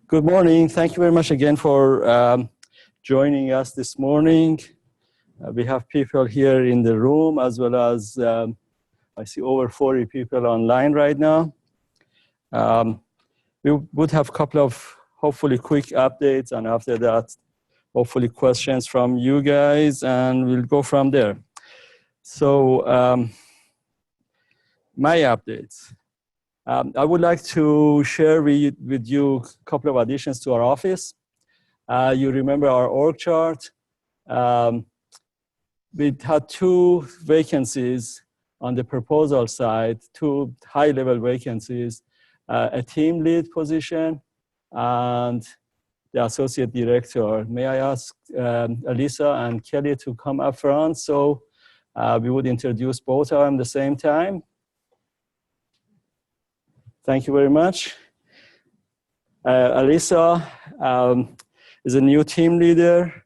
Good morning. Thank you very much again for joining us this morning. We have people here in the room as well as I see over 40 people online right now. We would have a couple of hopefully quick updates, and after that, hopefully questions from you guys, and we'll go from there. So my updates. I would like to share with you a couple of additions to our office. You remember our org chart. We had 2 vacancies on the proposal side, 2 high-level vacancies, a team lead position and the associate director. May I ask Elisa and Kelly to come up front so we would introduce both of them at the same time. Thank you very much. Elisa is a new team leader.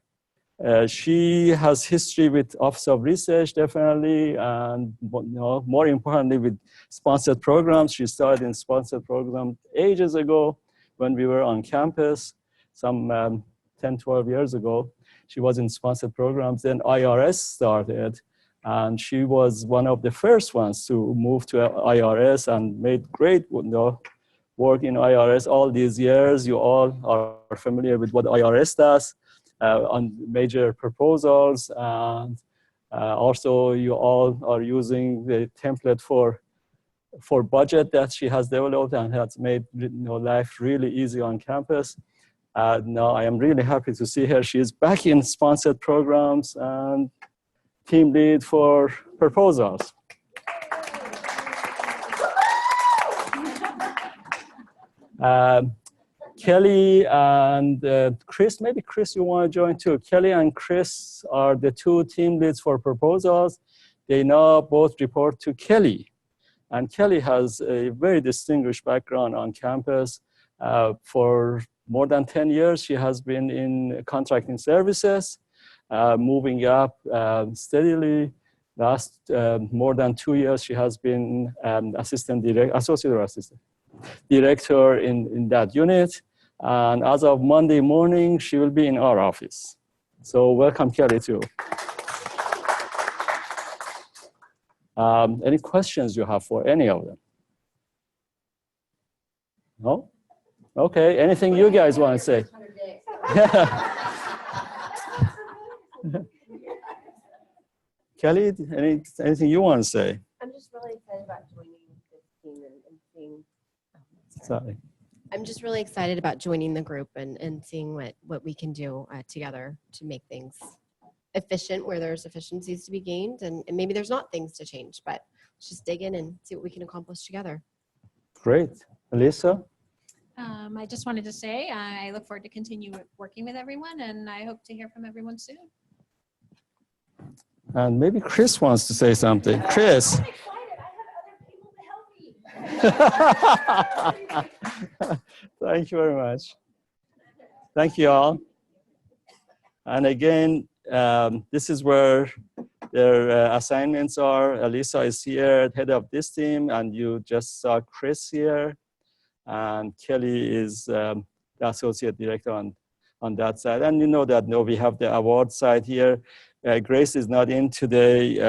She has history with Office of Research, definitely, and more importantly, with sponsored programs. She started in sponsored program ages ago when we were on campus, some 10, 12 years ago. She was in sponsored programs. Then IRS started, and she was one of the first ones to move to IRS and made great work in IRS all these years. You all are familiar with what IRS does on major proposals, and also you all are using the template for budget that she has developed and has made life really easy on campus. Now I am really happy to see her. She is back in sponsored programs and team lead for proposals. Kelly and Chris, maybe Chris, you want to join too. Kelly and Chris are the 2 team leads for proposals. They now both report to Kelly. And Kelly has a very distinguished background on campus. For more than 10 years, she has been in contracting services, moving up steadily. Last more than 2 years, she has been associate assistant director in that unit. And as of Monday morning, she will be in our office. So welcome, Kelly, too. Any questions you have for any of them? No? Okay, anything you guys want to say? Kelly, anything you want to say? I'm just really excited about joining this team and seeing. Sorry. I'm just really excited about joining the group and seeing what we can do together to make things efficient where there's efficiencies to be gained, and maybe there's not things to change, but let's just dig in and see what we can accomplish together. Great. Elisa? I just wanted to say I look forward to continue working with everyone, and I hope to hear from everyone soon. And maybe Chris wants to say something. Chris. I'm excited. I have other people to help me. Thank you very much. Thank you all. And again, this is where their assignments are. Elisa is here, head of this team, and you just saw Chris here. And Kelly is the associate director on that side. And you know that we have the award side here. Grace is not in today.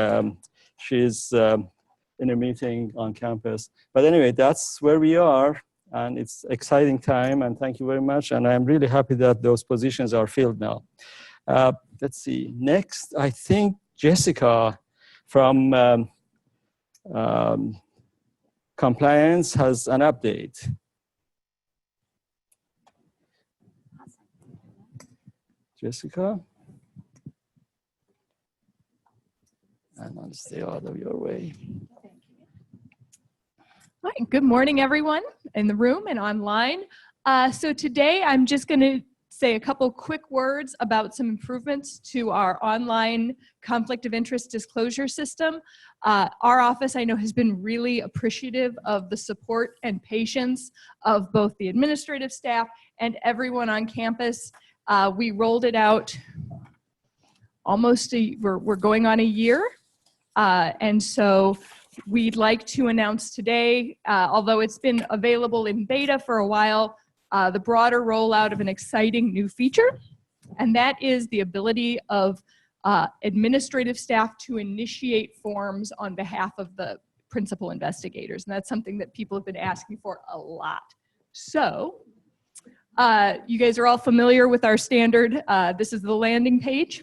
She's in a meeting on campus. But anyway, that's where we are. And it's exciting time. And thank you very much. And I'm really happy that those positions are filled now. Let's see. Next, I think Jessica from compliance has an update. Jessica? And I'll stay out of your way. Hi, good morning, everyone in the room and online. So today I'm just going to say a couple quick words about some improvements to our online conflict of interest disclosure system. Our office, I know, has been really appreciative of the support and patience of both the administrative staff and everyone on campus. We rolled it out we're going on a year. And so we'd like to announce today, although it's been available in beta for a while, the broader rollout of an exciting new feature, and that is the ability of administrative staff to initiate forms on behalf of the principal investigators. And that's something that people have been asking for a lot. So you guys are all familiar with our standard. This is the landing page.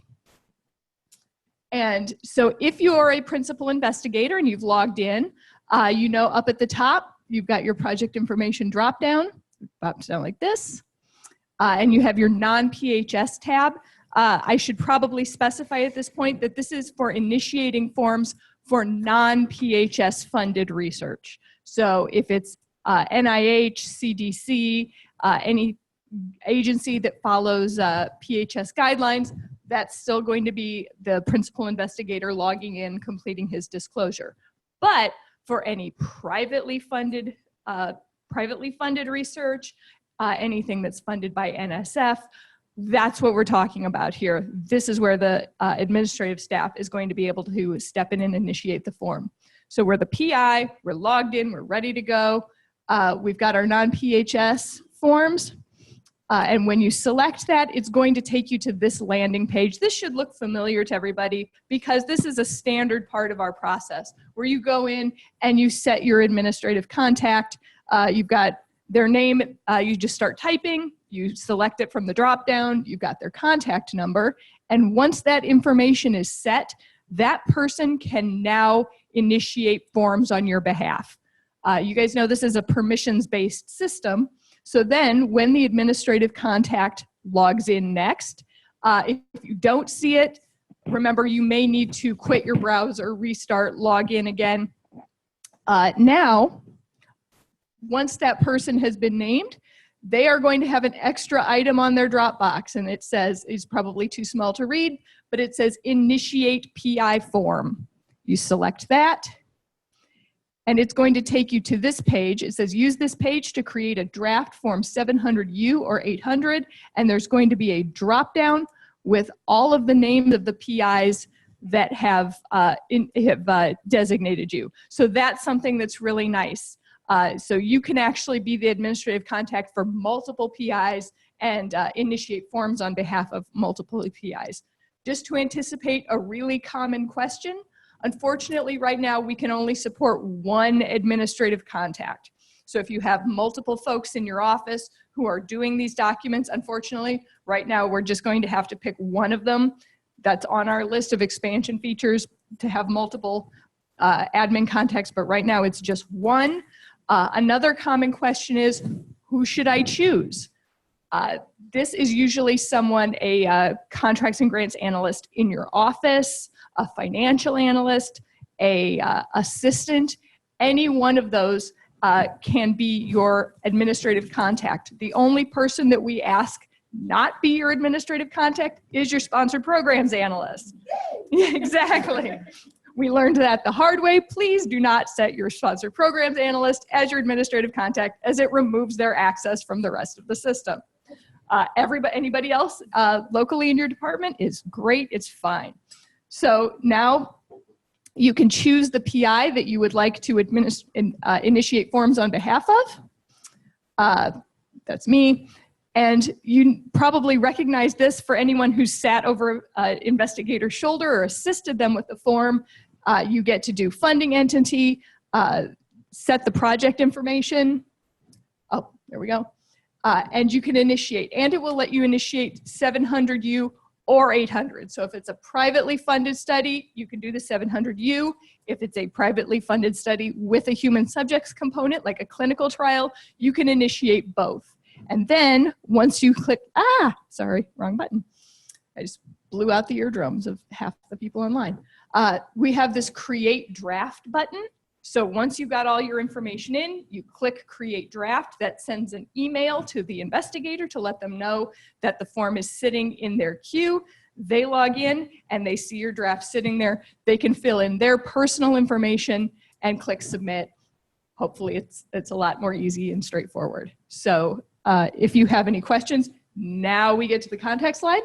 And so if you are a principal investigator and you've logged in, you know up at the top, you've got your project information dropdown. It pops down like this. And you have your non-PHS tab. I should probably specify at this point that this is for initiating forms for non-PHS funded research. So if it's NIH, CDC, any agency that follows PHS guidelines, that's still going to be the principal investigator logging in, completing his disclosure. But for any privately funded research, anything that's funded by NSF, that's what we're talking about here. This is where the administrative staff is going to be able to step in and initiate the form. So we're the PI, we're logged in, we're ready to go. We've got our non-PHS forms. And when you select that, it's going to take you to this landing page. This should look familiar to everybody because this is a standard part of our process where you go in and you set your administrative contact. You've got their name, you just start typing, you select it from the drop down, you've got their contact number, and once that information is set, that person can now initiate forms on your behalf. You guys know this is a permissions-based system, so then when the administrative contact logs in next, if you don't see it, remember you may need to quit your browser, restart, log in again. Now, once that person has been named, they are going to have an extra item on their Dropbox, and it says, it's probably too small to read, but it says initiate PI form. You select that, and it's going to take you to this page. It says use this page to create a draft form 700U or 800, and there's going to be a drop-down with all of the names of the PIs that have designated you. So that's something that's really nice. So you can actually be the administrative contact for multiple PIs and initiate forms on behalf of multiple PIs. Just to anticipate a really common question, unfortunately right now we can only support one administrative contact. So if you have multiple folks in your office who are doing these documents, unfortunately right now we're just going to have to pick one of them. That's on our list of expansion features to have multiple admin contacts, but right now it's just one. Another common question is, who should I choose? This is usually someone, a contracts and grants analyst in your office, a financial analyst, a assistant. Any one of those can be your administrative contact. The only person that we ask not be your administrative contact is your sponsored programs analyst. Yeah, exactly. We learned that the hard way. Please do not set your sponsored programs analyst as your administrative contact, as it removes their access from the rest of the system. Anybody else locally in your department is great, it's fine. So now you can choose the PI that you would like to initiate forms on behalf of. That's me. And you probably recognize this for anyone who's sat over an investigator's shoulder or assisted them with the form. You get to do funding entity, set the project information. Oh, there we go. And you can initiate, and it will let you initiate 700U or 800. So if it's a privately funded study, you can do the 700U. If it's a privately funded study with a human subjects component, like a clinical trial, you can initiate both. And then once you click, sorry, wrong button. I just blew out the eardrums of half the people online. We have this create draft button. So once you've got all your information in, you click create draft. That sends an email to the investigator to let them know that the form is sitting in their queue. They log in and they see your draft sitting there. They can fill in their personal information and click submit. Hopefully it's a lot more easy and straightforward. So if you have any questions, now we get to the contact slide.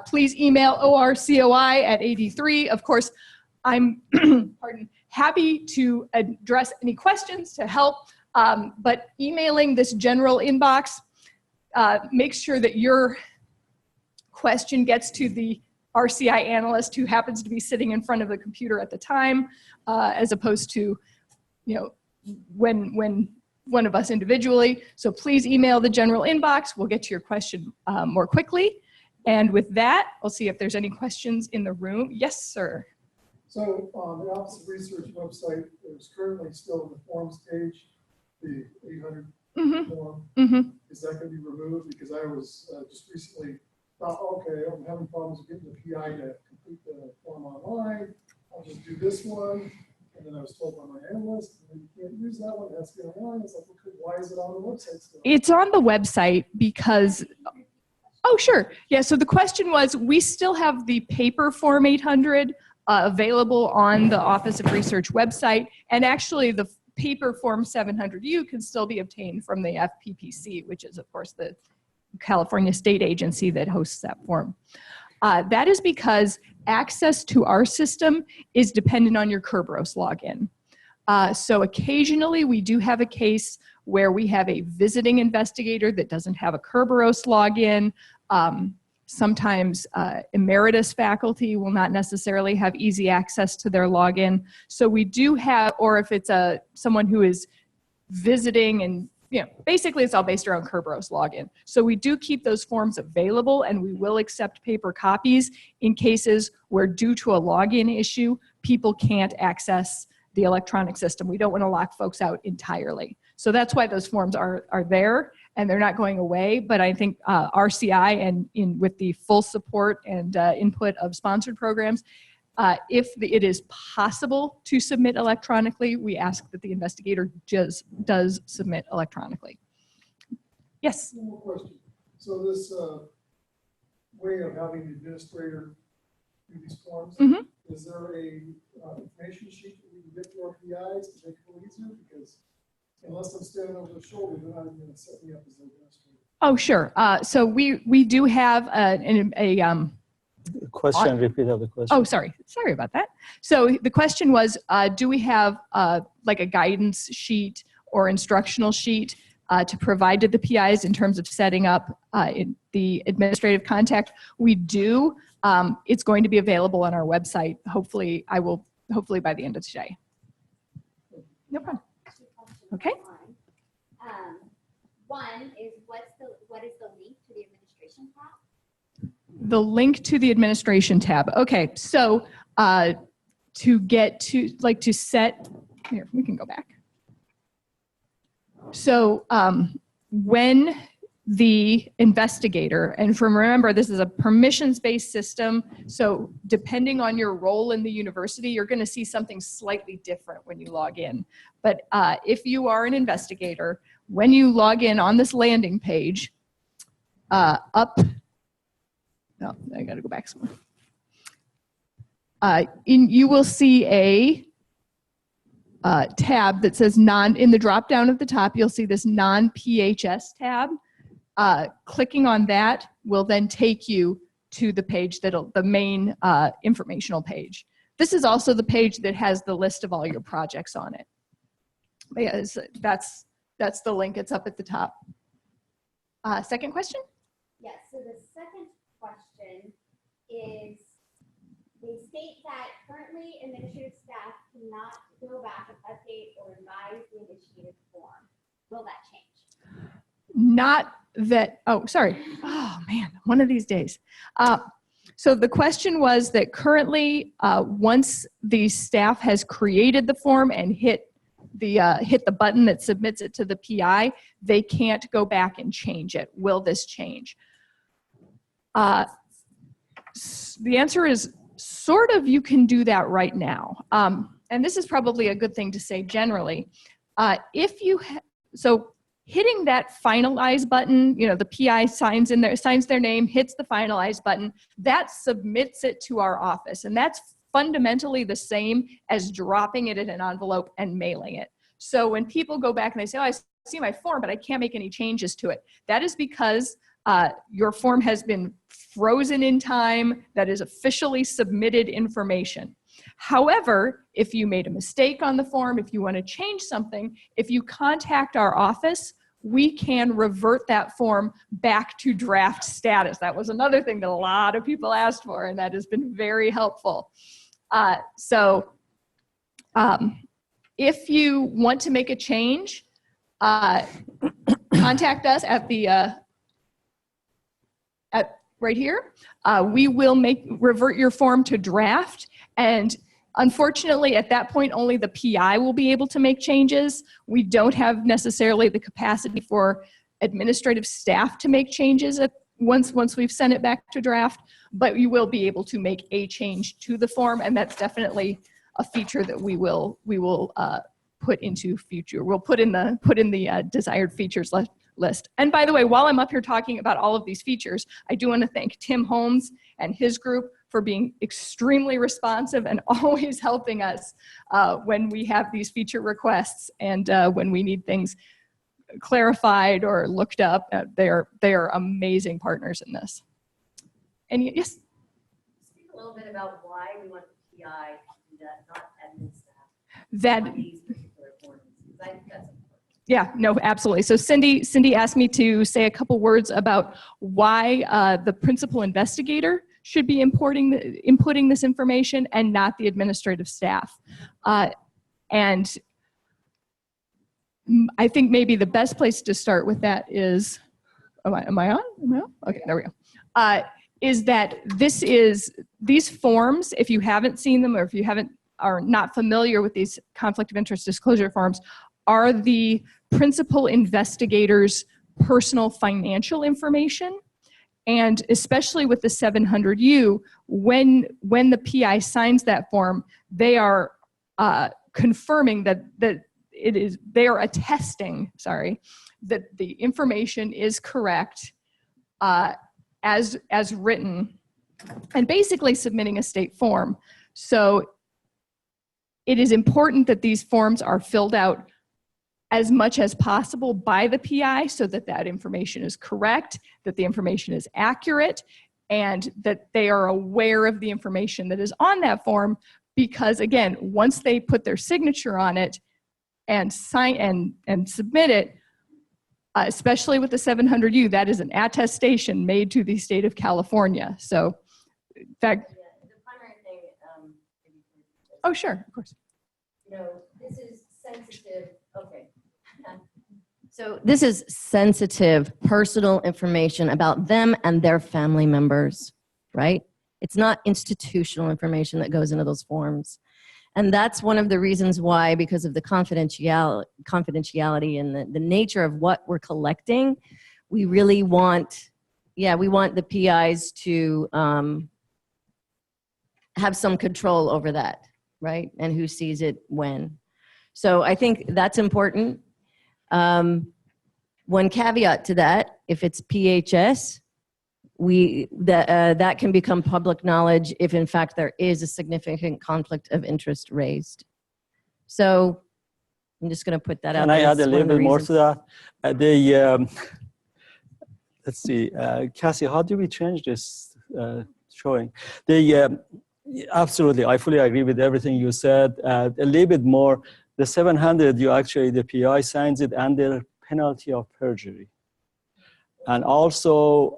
Please email orcoi@AD3. Of course, I'm happy to address any questions to help, but emailing this general inbox make sure that your question gets to the RCI analyst who happens to be sitting in front of the computer at the time, as opposed to, when one of us individually. So please email the general inbox. We'll get to your question more quickly. And with that, I'll see if there's any questions in the room. Yes, sir. So on the Office of Research website, there's currently still the forms page, the 800 form. Is that going to be removed? Because I was just recently thought, okay, I'm having problems getting the PI to complete the form online. I'll just do this one. And then I was told by my analyst, you can't use that one. It has to be online. It's like, okay, why is it on the website still? It's on the website because, oh, sure. Yeah, so the question was, we still have the paper Form 800 available on the Office of Research website. And actually, the paper Form 700U can still be obtained from the FPPC, which is, of course, the California state agency that hosts that form. That is because access to our system is dependent on your Kerberos login. So occasionally we do have a case where we have a visiting investigator that doesn't have a Kerberos login. Sometimes emeritus faculty will not necessarily have easy access to their login. So we do have, or if it's someone who is visiting and basically it's all based around Kerberos login. So we do keep those forms available and we will accept paper copies in cases where due to a login issue, people can't access the electronic system. We don't want to lock folks out entirely. So that's why those forms are there and they're not going away. But I think RCI and with the full support and input of sponsored programs, if it is possible to submit electronically, we ask that the investigator does submit electronically. Yes? One more question. So this way of having the administrator do these forms, is there a information sheet that we can get to our PIs to make it a little easier? Because unless I'm standing over the shoulder, they're not even going to set me up as an administrator. Oh, sure. So we do have Question, repeat of the question. Oh, sorry about that. So the question was, do we have like a guidance sheet or instructional sheet to provide to the PIs in terms of setting up the administrative contact? We do. It's going to be available on our website. Hopefully by the end of today. No problem. Okay. One is what is the link to the administration tab? The link to the administration tab. Okay, so to get to set, here, we can go back. So when the investigator, and remember, this is a permissions-based system, so depending on your role in the university, you're going to see something slightly different when you log in. But if you are an investigator, when you log in on this landing page, no, I got to go back somewhere. You will see a tab that says in the drop down at the top, you'll see this non-PHS tab. Clicking on that will then take you to the page the main informational page. This is also the page that has the list of all your projects on it. Yeah, that's the link. It's up at the top. Second question? Yes, so the second question is, they state that currently administrative staff cannot go back and update or revise the initiated form. Will that change? Not that, oh, sorry. Oh man, one of these days. So the question was that currently, once the staff has created the form and hit the button that submits it to the PI, they can't go back and change it. Will this change? The answer is sort of, you can do that right now. And this is probably a good thing to say generally. So hitting that finalize button, the PI signs their name, hits the finalize button, that submits it to our office. And that's fundamentally the same as dropping it in an envelope and mailing it. So when people go back and they say, oh, I see my form, but I can't make any changes to it, that is because your form has been frozen in time. That is officially submitted information. However, if you made a mistake on the form, if you want to change something, if you contact our office, we can revert that form back to draft status. That was another thing that a lot of people asked for, and that has been very helpful. If you want to make a change, contact us at the right here. We will revert your form to draft, and unfortunately, at that point, only the PI will be able to make changes. We don't have necessarily the capacity for administrative staff to make changes once we've sent it back to draft, but you will be able to make a change to the form, and that's definitely a feature that we will put into future. We'll put in the desired features list. And by the way, while I'm up here talking about all of these features, I do want to thank Tim Holmes and his group for being extremely responsive and always helping us when we have these feature requests and when we need things clarified or looked up. They are amazing partners in this. And yes? Speak a little bit about why we want the PI to do that, not admin staff. That, on these particular forms. I think that's important. yeah, no, absolutely. So Cindy asked me to say a couple words about why the principal investigator should be inputting this information and not the administrative staff. And I think maybe the best place to start with that is, am I on? Okay, there we go. Is that these forms, if you haven't seen them or if you are not familiar with these conflict of interest disclosure forms, are the principal investigator's personal financial information. And especially with the 700U, when the PI signs that form, they are confirming that they are attesting, that the information is correct as written, and basically submitting a state form. So it is important that these forms are filled out as much as possible by the PI so that that information is correct, that the information is accurate, and that they are aware of the information that is on that form. Because again, once they put their signature on it and sign and submit it, especially with the 700U, that is an attestation made to the state of California. So, in fact, Yeah, the primary thing. oh sure, of course. You know, this is sensitive. Okay. So this is sensitive personal information about them and their family members, right? It's not institutional information that goes into those forms. And that's one of the reasons why, because of the confidentiality and the nature of what we're collecting, we really want, we want the PIs to have some control over that, right? And who sees it when. So I think that's important. One caveat to that, if it's PHS, that can become public knowledge if in fact there is a significant conflict of interest raised. So I'm just going to put that out. Can I add a little bit more to that? Let's see, Cassie, how do we change this showing? Absolutely, I fully agree with everything you said. A little bit more, the 700, the PI signs it under penalty of perjury. And also,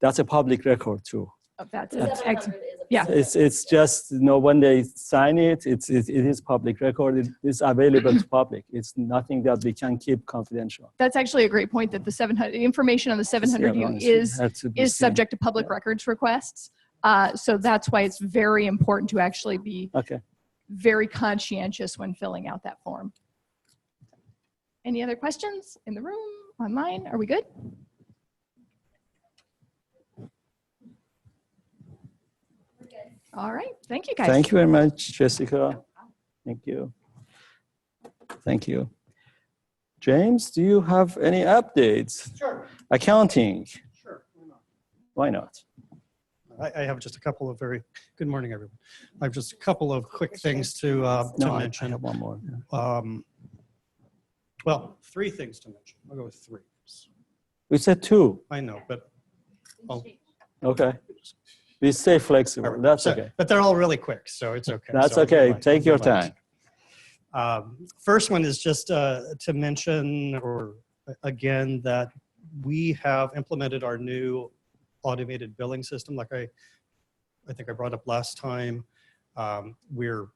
that's a public record too. Oh, that's excellent. Yeah. It's just, when they sign it, it is public record. It is available to public. It's nothing that we can keep confidential. That's actually a great point, that the information on the 700U is subject to public records requests. So that's why it's very important to actually be very conscientious when filling out that form. Any other questions in the room, online? Are we good? All right. Thank you, guys. Thank you very much, Jessica. Thank you. Thank you. James, do you have any updates? Sure. Accounting. Sure. Why not? I have just a couple of good morning, everyone. I have just a couple of quick things to mention. I have one more. Well, 3 things to mention. I'll go with 3. We said 2. I know, but Okay. We stay flexible. That's okay. But they're all really quick, so it's okay. That's okay. Take your time. First one is just to mention or again, that we have implemented our new automated billing system, like I think I brought up last time. We're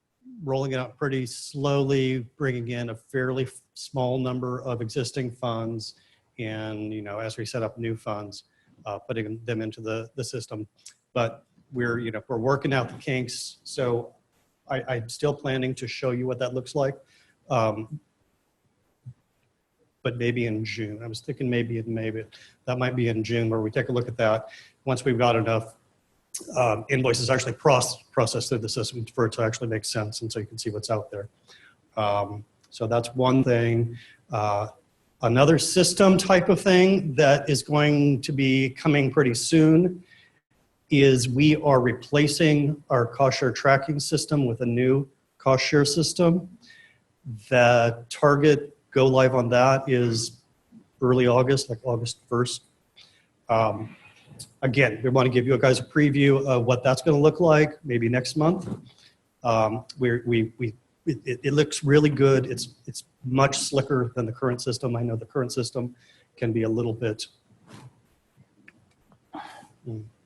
rolling it out pretty slowly, bringing in a fairly small number of existing funds, and as we set up new funds, putting them into the system. But we're working out the kinks. So I'm still planning to show you what that looks like, but maybe in June. I was thinking maybe that might be in June, where we take a look at that once we've got enough invoices actually processed through the system for it to actually make sense, and so you can see what's out there. So that's one thing. Another system type of thing that is going to be coming pretty soon is we are replacing our cost share tracking system with a new cost share system. The target go live on that is early August, like August 1st. Again, we want to give you guys a preview of what that's going to look like maybe next month. It looks really good. It's much slicker than the current system. I know the current system can be a little bit,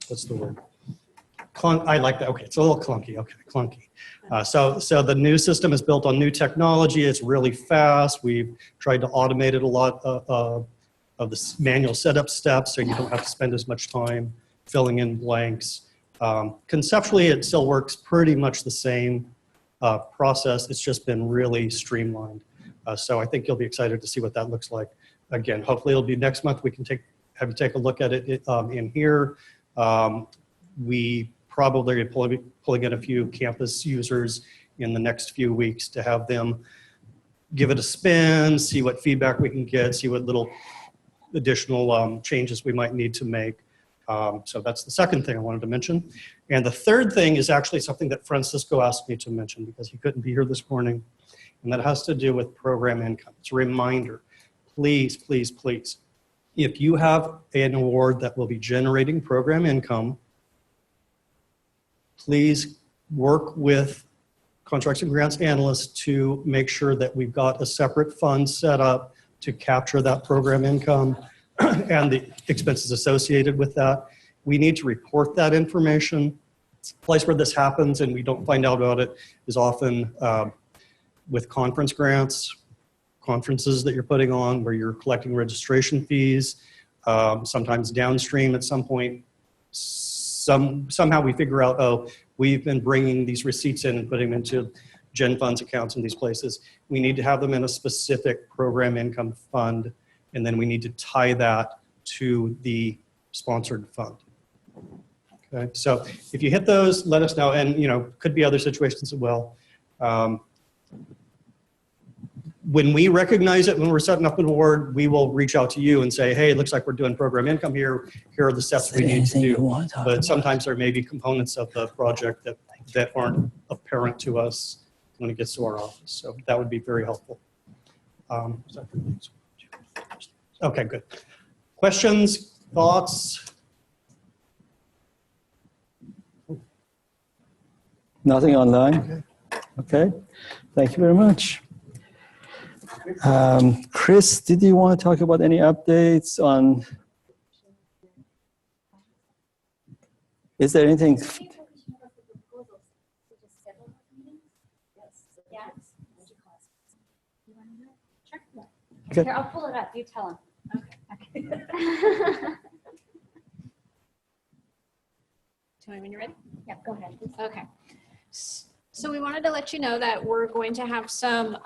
what's the word? I like that. Okay, it's a little clunky. Okay, clunky. So the new system is built on new technology. It's really fast. We've tried to automate it a lot of the manual setup steps, so you don't have to spend as much time filling in blanks. Conceptually, it still works pretty much the same process. It's just been really streamlined. So I think you'll be excited to see what that looks like. Again, hopefully it'll be next month. We can have you take a look at it in here. We probably are pulling in a few campus users in the next few weeks to have them give it a spin, see what feedback we can get, see what little additional changes we might need to make. So that's the second thing I wanted to mention. And the third thing is actually something that Francisco asked me to mention because he couldn't be here this morning, and that has to do with program income. It's a reminder, please, please, please, if you have an award that will be generating program income, please work with contracts and grants analysts to make sure that we've got a separate fund set up to capture that program income and the expenses associated with that. We need to report that information. The place where this happens and we don't find out about it is often with conference grants, conferences that you're putting on where you're collecting registration fees. Sometimes downstream at some point, somehow we figure out, oh, we've been bringing these receipts in and putting them into Gen Funds accounts in these places. We need to have them in a specific program income fund, and then we need to tie that to the sponsored fund. Okay, so if you hit those, let us know, and could be other situations as well. When we recognize it, when we're setting up an award, we will reach out to you and say, hey, it looks like we're doing program income here. Here are the steps we need to do. But sometimes there may be components of the project that aren't apparent to us when it gets to our office. So that would be very helpful. Okay, good. Questions, thoughts? Nothing online? Okay, thank you very much. Chris, did you want to talk about any updates on, is there anything? Okay. Here, I'll pull it up. You tell him. Okay. Tell me when you're ready. Yep, go ahead. Okay. So we wanted to let you know that we're going to have some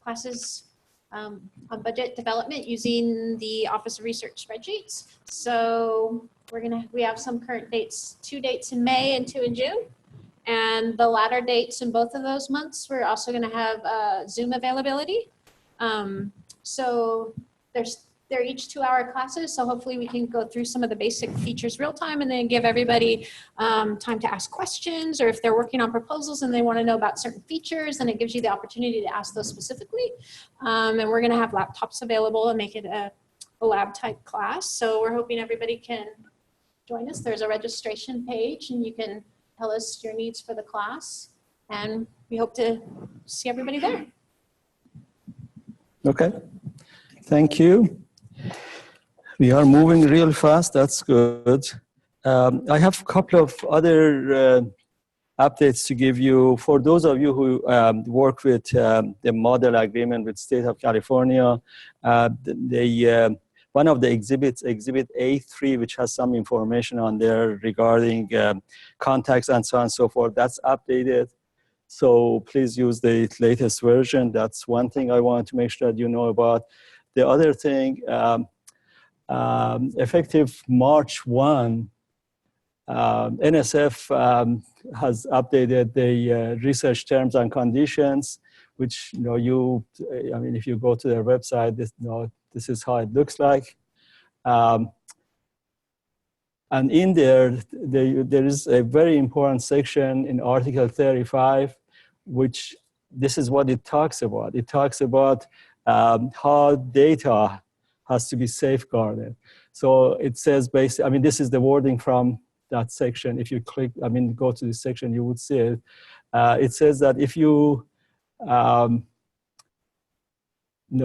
classes on budget development using the Office of Research spreadsheets. So we have some current dates, 2 dates in May and 2 in June. And the latter dates in both of those months, we're also going to have Zoom availability. So they're each 2-hour classes. So hopefully we can go through some of the basic features real time and then give everybody time to ask questions, or if they're working on proposals and they want to know about certain features, then it gives you the opportunity to ask those specifically. And we're going to have laptops available and make it a lab type class. So we're hoping everybody can join us. There's a registration page and you can tell us your needs for the class. And we hope to see everybody there. Okay. Thank you. We are moving real fast. That's good. I have a couple of other updates to give you. For those of you who work with the model agreement with State of California, one of the exhibits, Exhibit A3, which has some information on there regarding contacts and so on and so forth, that's updated. So please use the latest version. That's one thing I want to make sure that you know about. The other thing, effective March 1, NSF has updated the research terms and conditions, which I mean, if you go to their website, this is how it looks like. And in there is a very important section in Article 35, which this is what it talks about. It talks about how data has to be safeguarded. So it says basically, I mean, this is the wording from that section. If you click, I mean, go to this section, you would see it. It says that if you,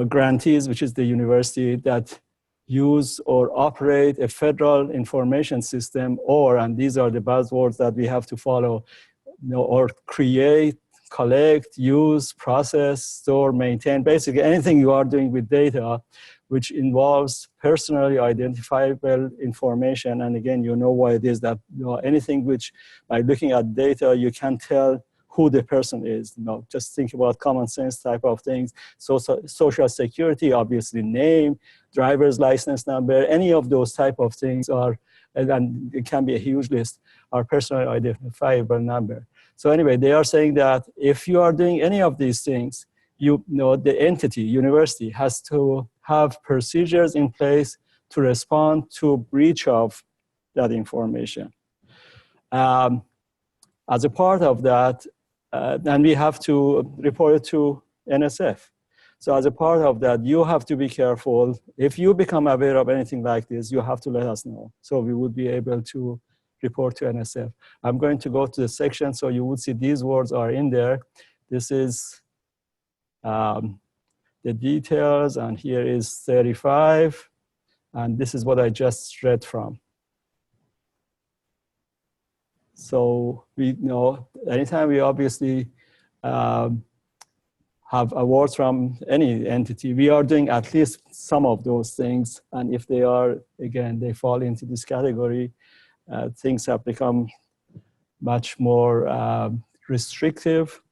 grantees, which is the university that use or operate a federal information system, or, and these are the buzzwords that we have to follow, or create, collect, use, process, store, maintain, basically anything you are doing with data, which involves personally identifiable information. And again, you know why it is that anything which, by looking at data, you can tell who the person is. Just think about common sense type of things. So social security, obviously name, driver's license number, any of those type of things are, and it can be a huge list, are personally identifiable number. So anyway, they are saying that if you are doing any of these things, the entity, university, has to have procedures in place to respond to breach of that information. As a part of that, and we have to report it to NSF. So as a part of that, you have to be careful. If you become aware of anything like this, you have to let us know. So we would be able to report to NSF. I'm going to go to the section, so you would see these words are in there. This is the details, and here is 35, and this is what I just read from. So we know anytime we obviously have awards from any entity, we are doing at least some of those things, and if they are, again, they fall into this category, things have become much more restrictive.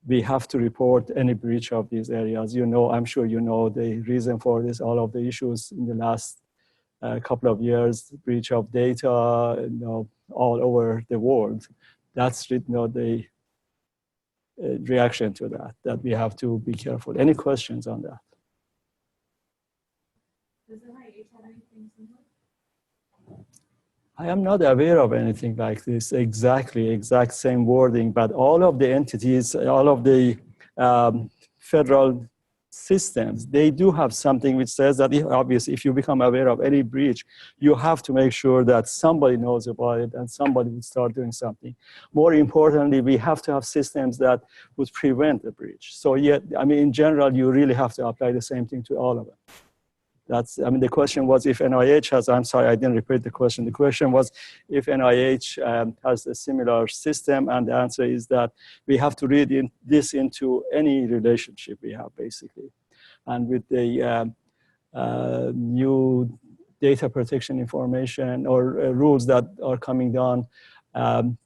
We have to report any breach of these areas. I'm sure you know the reason for this, all of the issues in the last couple of years, breach of data, all over the world. That's the reaction to that we have to be careful. Any questions on that? Does NIH have anything similar? I am not aware of anything like this, exact same wording, but all of the entities, all of the federal systems, they do have something which says that obviously if you become aware of any breach, you have to make sure that somebody knows about it and somebody would start doing something. More importantly, we have to have systems that would prevent the breach. So in general, you really have to apply the same thing to all of them. The question was if NIH has, I'm sorry, I didn't repeat the question. The question was if NIH has a similar system, and the answer is that we have to read this into any relationship we have, basically. And with the new data protection information or rules that are coming down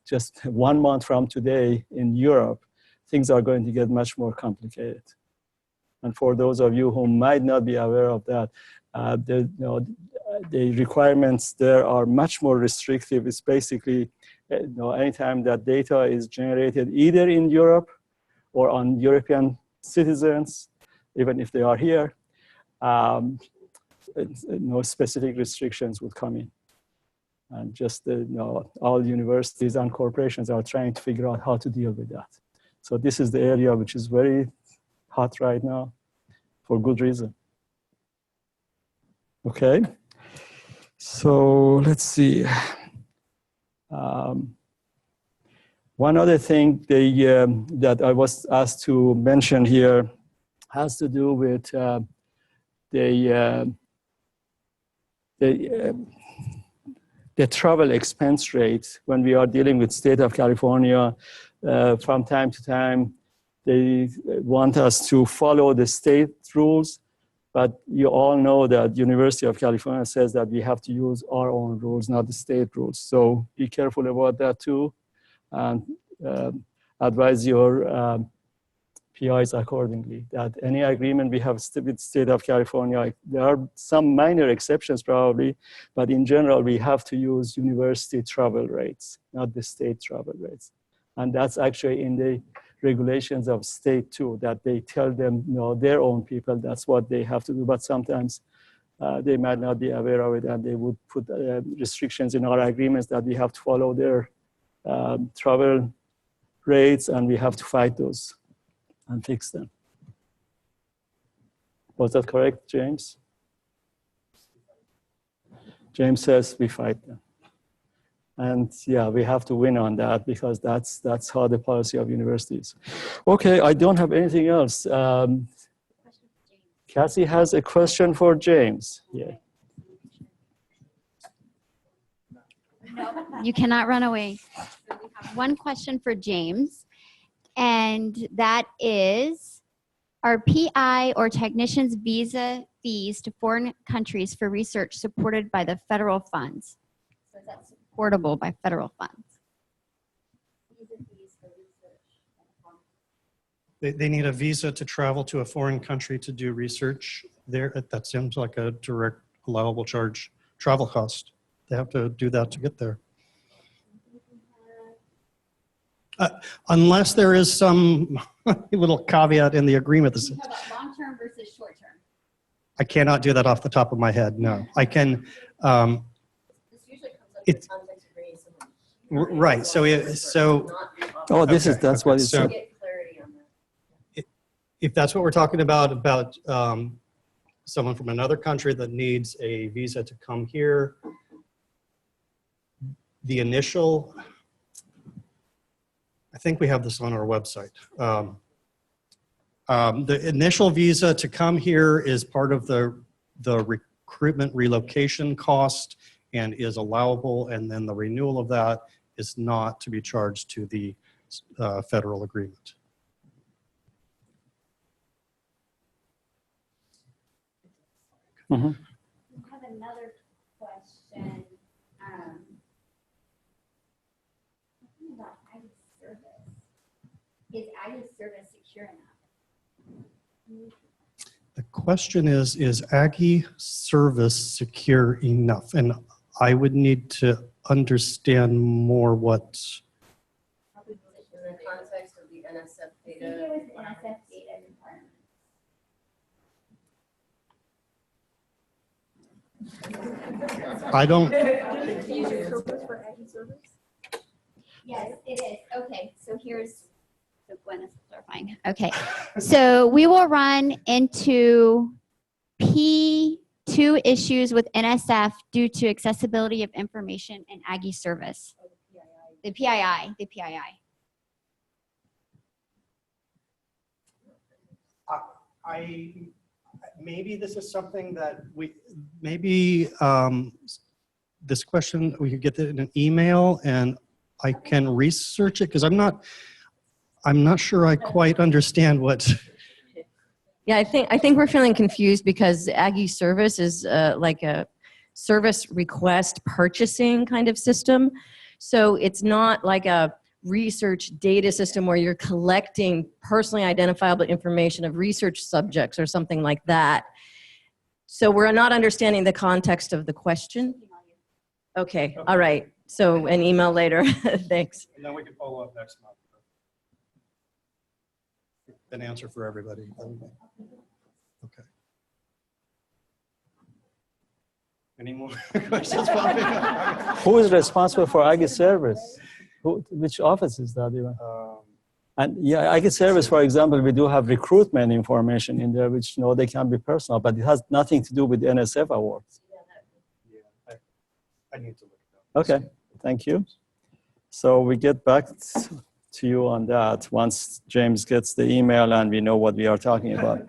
just 1 month from today in Europe, things are going to get much more complicated. And for those of you who might not be aware of that, the requirements there are much more restrictive. It's basically, anytime that data is generated either in Europe or on European citizens, even if they are here, no specific restrictions would come in. And just, all universities and corporations are trying to figure out how to deal with that. So this is the area which is very hot right now, for good reason. Okay, so let's see. One other thing that I was asked to mention here has to do with the travel expense rate when we are dealing with state of California. From time to time, they want us to follow the state rules, but you all know that University of California says that we have to use our own rules, not the state rules. So be careful about that too, and advise your PIs accordingly, that any agreement we have with state of California, there are some minor exceptions probably, but in general, we have to use university travel rates, not the state travel rates. And that's actually in the regulations of state too, that they tell them, their own people, that's what they have to do. But sometimes they might not be aware of it, and they would put restrictions in our agreements that we have to follow their travel rates, and we have to fight those and fix them. Was that correct, James? James says we fight them. And yeah, we have to win on that, because that's how the policy of universities. Okay, I don't have anything else. Cassie has a question for James. Yeah. No, you cannot run away. So we have one question for James, and that is, are PI or technicians' visa fees to foreign countries for research supported by the federal funds? So is that supportable by federal funds? Visa fees for research. They need a visa to travel to a foreign country to do research there. That seems like a direct allowable charge travel cost. They have to do that to get there. Unless there is some little caveat in the agreement. How about long-term versus short-term? I cannot do that off the top of my head, no. I can, This usually comes up in the context of bringing someone. right, Oh, that's what it's So- Get clarity on that. if that's what we're talking about someone from another country that needs a visa to come here, the initial, I think we have this on our website. The initial visa to come here is part of the recruitment relocation cost and is allowable, and then the renewal of that is not to be charged to the federal agreement. Mm-hmm. I have another question. Talking about Aggie service. Is Aggie service secure enough? The question is Aggie service secure enough? And I would need to understand more what. Probably in the context of the NSF I think data. it was NSF data requirements. I don't, Yes, it is. Okay, so here's, so Gwen is clarifying. Okay, so we will run into P2 issues with NSF due to accessibility of information in Aggie service. The PII. maybe this is something that this question, we could get it in an email and I can research it, because I'm not sure I quite understand what. Yeah, I think we're feeling confused because Aggie service is like a service request purchasing kind of system. So it's not like a research data system where you're collecting personally identifiable information of research subjects or something like that. So we're not understanding the context of the question. Okay, all right. So an email later. Thanks. And then we can follow up next month. An answer for everybody. Okay. Any more questions? Who is responsible for Aggie service? Which office is that even? And yeah, Aggie service, for example, we do have recruitment information in there, which they can be personal, but it has nothing to do with the NSF awards. Yeah, I need to look it up. Okay, thank you. So we get back to you on that once James gets the email and we know what we are talking about.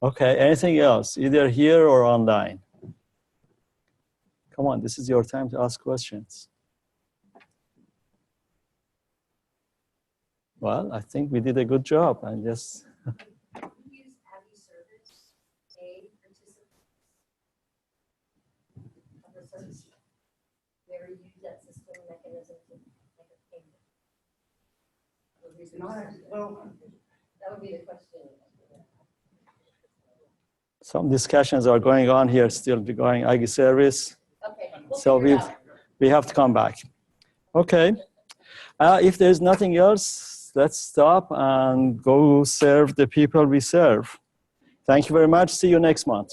Okay, anything else, either here or online? Come on, this is your time to ask questions. Well, I think we did a good job. And just Use Abby service, a participant of the service. We ever use that system mechanism to make a payment? Well, that would be the question. some discussions are going on here, still going IG service. Okay. We'll So figure it out. we have to come back. Okay. If there's nothing else, let's stop and go serve the people we serve. Thank you very much. See you next month.